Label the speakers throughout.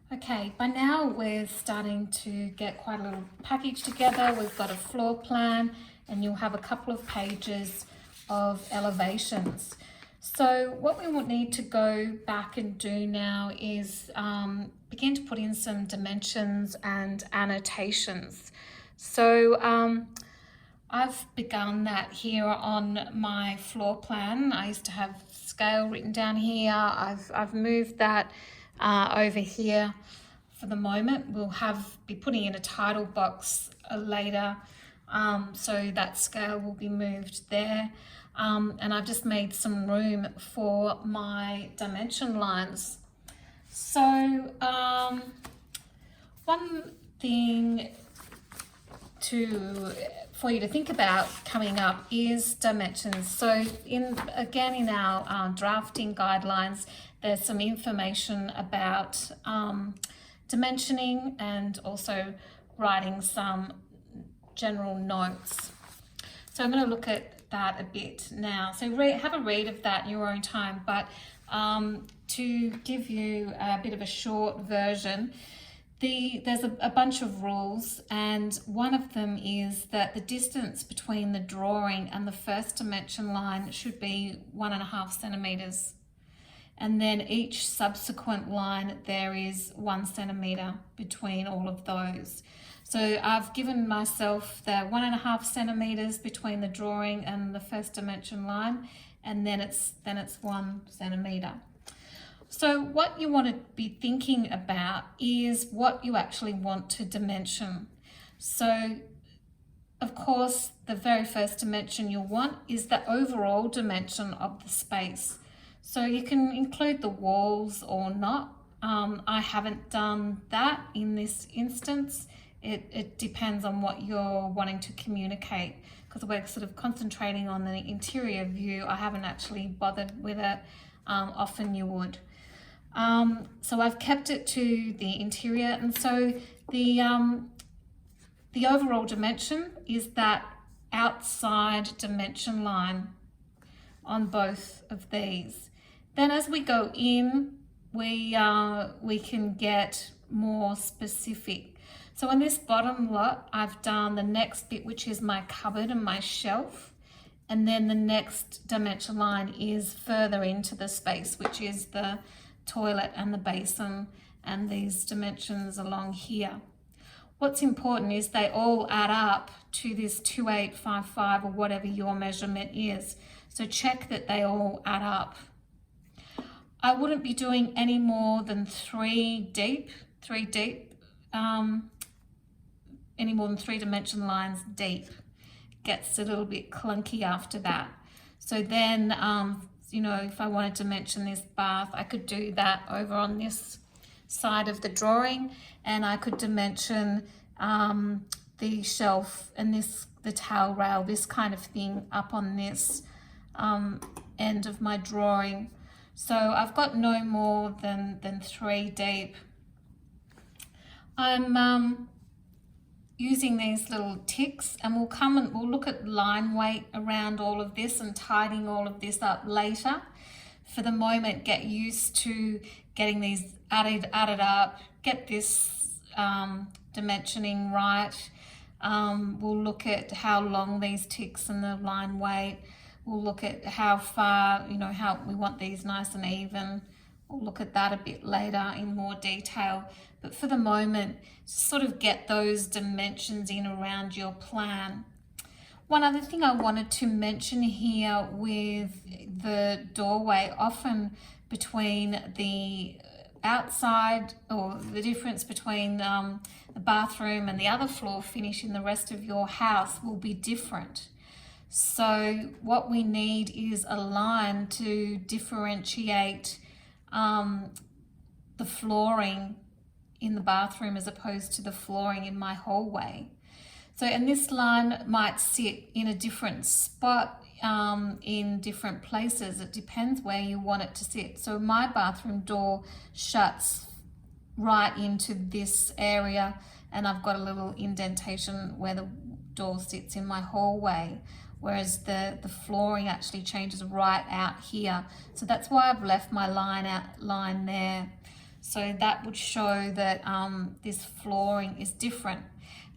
Speaker 1: Okay, by now we're starting to get quite a little package together. We've got a floor plan and you'll have a couple of pages of elevations. So what we will need to go back and do now is begin to put in some dimensions and annotations. So I've begun that here on my floor plan. I used to have scale written down here. I've moved that over here for the moment. We'll be putting in a title box later, so that scale will be moved there. And I've just made some room for my dimension lines. So one thing for you to think about coming up is dimensions. So in our drafting guidelines, there's some information about dimensioning and also writing some general notes. So I'm going to look at that a bit now. So have a read of that in your own time, but to give you a bit of a short version, there's a bunch of rules, and one of them is that the distance between the drawing and the first dimension line should be 1.5 centimeters. And then each subsequent line, there is 1 centimeter between all of those. So I've given myself the 1.5 centimeters between the drawing and the first dimension line, and then it's 1 centimeter. So what you want to be thinking about is what you actually want to dimension. So of course, the very first dimension you'll want is the overall dimension of the space. So you can include the walls or not. I haven't done that in this instance. It depends on what you're wanting to communicate, because we're sort of concentrating on the interior view. I haven't actually bothered with it. Often you would. So I've kept it to the interior, and so the overall dimension is that outside dimension line on both of these. Then as we go in, we can get more specific. So in this bottom lot, I've done the next bit, which is my cupboard and my shelf. And then the next dimension line is further into the space, which is the toilet and the basin, and these dimensions along here. What's important is they all add up to this 2855 or whatever your measurement is. So check that they all add up. I wouldn't be doing any more than 3 deep, any more than 3 dimension lines deep. Gets a little bit clunky after that. So then, if I wanted to dimension this bath, I could do that over on this side of the drawing, and I could dimension the shelf and the towel rail, this kind of thing, up on this end of my drawing. So I've got no more than 3 deep. I'm using these little ticks, and we'll look at line weight around all of this and tidying all of this up later. For the moment, get used to getting these added up, get this dimensioning right. We'll look at how long these ticks and the line weight. We'll look at how far, how we want these nice and even. We'll look at that a bit later in more detail. But for the moment, sort of get those dimensions in around your plan. One other thing I wanted to mention here with the doorway, often between the outside, or the difference between the bathroom and the other floor finish in the rest of your house will be different. So what we need is a line to differentiate the flooring in the bathroom as opposed to the flooring in my hallway. So, and this line might sit in a different spot in different places. It depends where you want it to sit. So my bathroom door shuts right into this area, and I've got a little indentation where the door sits in my hallway, whereas the flooring actually changes right out here. So that's why I've left my line there. So that would show that this flooring is different.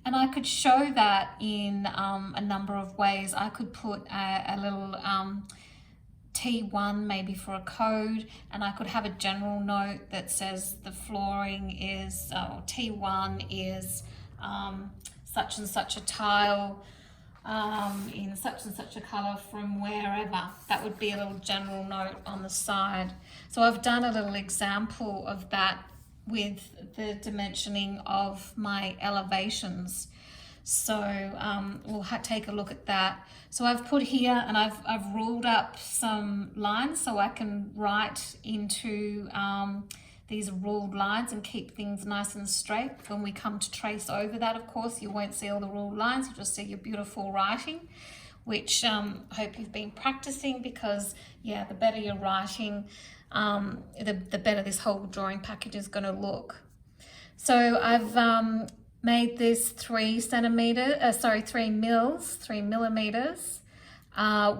Speaker 1: And I could show that in a number of ways. I could put a little T1 maybe for a code, and I could have a general note that says the flooring is, T1 is such and such a tile in such and such a color from wherever. That would be a little general note on the side. So I've done a little example of that with the dimensioning of my elevations. So we'll take a look at that. So I've put here, and I've ruled up some lines so I can write into these ruled lines and keep things nice and straight. When we come to trace over that, of course, you won't see all the ruled lines, you'll just see your beautiful writing, which I hope you've been practicing, because yeah, the better you're writing, the better this whole drawing package is going to look. So I've made this 3 millimeters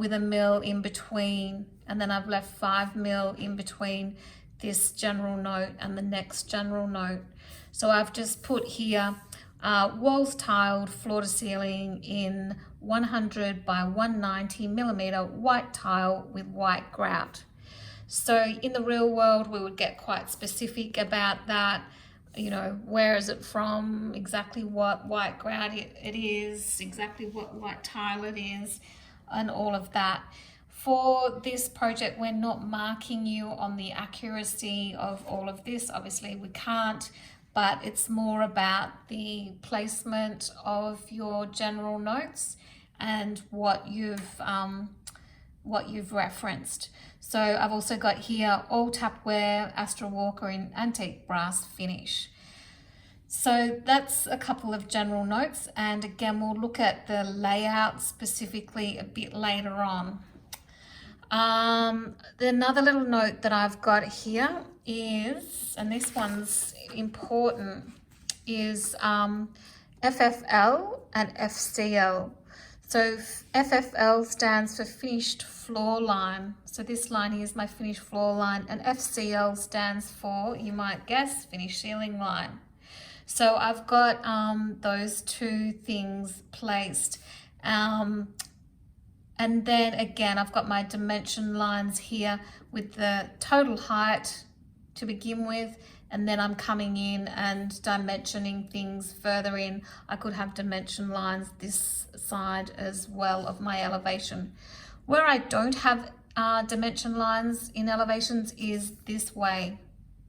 Speaker 1: with a mil in between, and then I've left 5 mil in between this general note and the next general note. So I've just put here walls tiled floor to ceiling in 100 by 190 millimeter white tile with white grout. So in the real world, we would get quite specific about that. You know, where is it from, exactly what white grout it is, exactly what white tile it is, and all of that. For this project, we're not marking you on the accuracy of all of this. Obviously, we can't, but it's more about the placement of your general notes and what you've referenced. So I've also got here all tapware, Astra Walker in antique brass finish. So that's a couple of general notes, and again we'll look at the layout specifically a bit later on. Another little note that I've got here is, and this one's important, is FFL and FCL. So FFL stands for finished floor line. So this line here is my finished floor line, and FCL stands for, you might guess, finished ceiling line. So I've got those two things placed. And then again, I've got my dimension lines here with the total height to begin with, and then I'm coming in and dimensioning things further in. I could have dimension lines this side as well of my elevation. Where I don't have dimension lines in elevations is this way,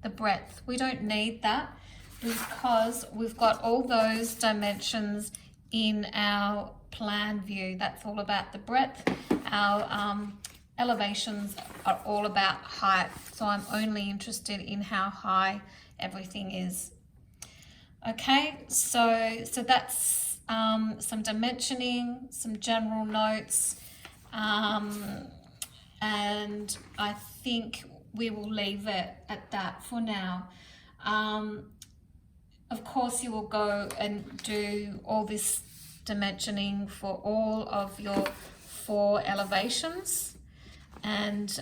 Speaker 1: the breadth. We don't need that because we've got all those dimensions in our plan view. That's all about the breadth. Our elevations are all about height, so I'm only interested in how high everything is. Okay, so that's some dimensioning, some general notes, and I think we will leave it at that for now. Of course, you will go and do all this dimensioning for all of your 4 elevations, and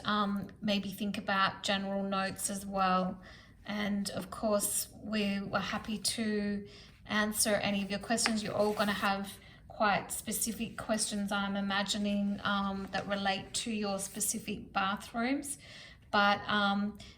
Speaker 1: maybe think about general notes as well. And of course, we were happy to answer any of your questions. You're all going to have quite specific questions, I'm imagining, that relate to your specific bathrooms. But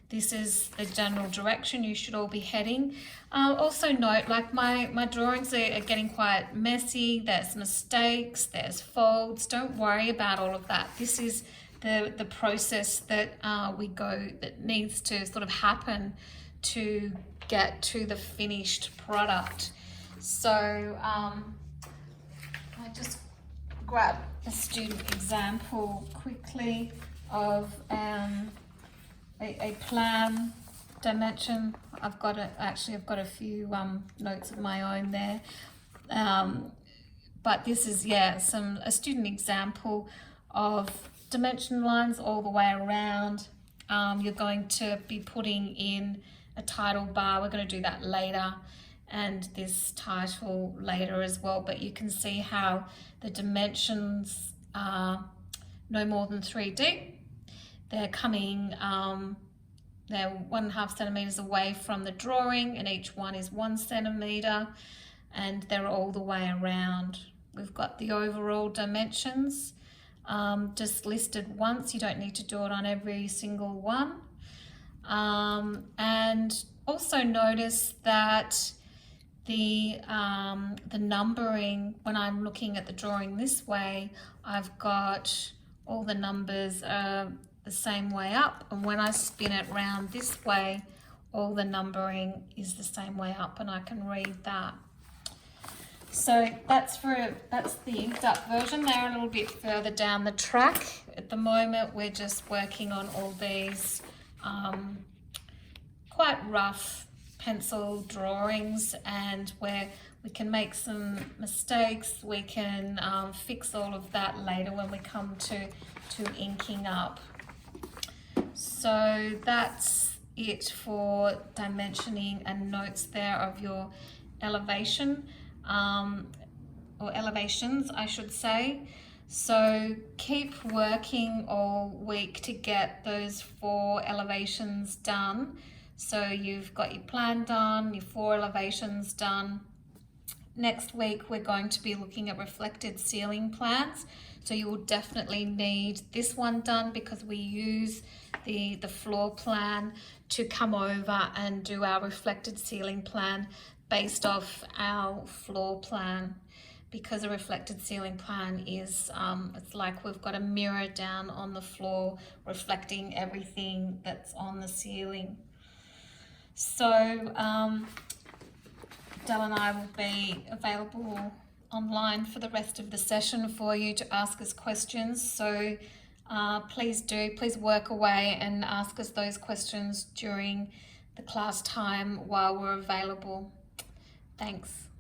Speaker 1: this is the general direction you should all be heading. Also note, like my drawings are getting quite messy. There's mistakes, there's folds. Don't worry about all of that. This is the process that that needs to sort of happen to get to the finished product. So I just grab a student example quickly of a plan dimension. I've got a few notes of my own there, but this is a student example of dimension lines all the way around. You're going to be putting in a title bar. We're going to do that later, and this title later as well, but you can see how the dimensions are no more than 3 deep. They're coming they're 1.5 centimeters away from the drawing, and each one is 1 centimeter, and they're all the way around. We've got the overall dimensions just listed once. You don't need to do it on every single one. And also notice that the numbering, when I'm looking at the drawing this way, I've got all the numbers the same way up, and when I spin it round this way, all the numbering is the same way up, and I can read that. So that's the inked up version. They're a little bit further down the track. At the moment, we're just working on all these quite rough pencil drawings, and where we can make some mistakes, we can fix all of that later when we come to inking up. So that's it for dimensioning and notes there of your elevation, or elevations, I should say. So keep working all week to get those 4 elevations done. So you've got your plan done, your 4 elevations done. Next week, we're going to be looking at reflected ceiling plans. So you will definitely need this one done, because we use the floor plan to come over and do our reflected ceiling plan based off our floor plan. Because a reflected ceiling plan is, it's like we've got a mirror down on the floor reflecting everything that's on the ceiling. So Del and I will be available online for the rest of the session for you to ask us questions. So please work away and ask us those questions during the class time while we're available. Thanks.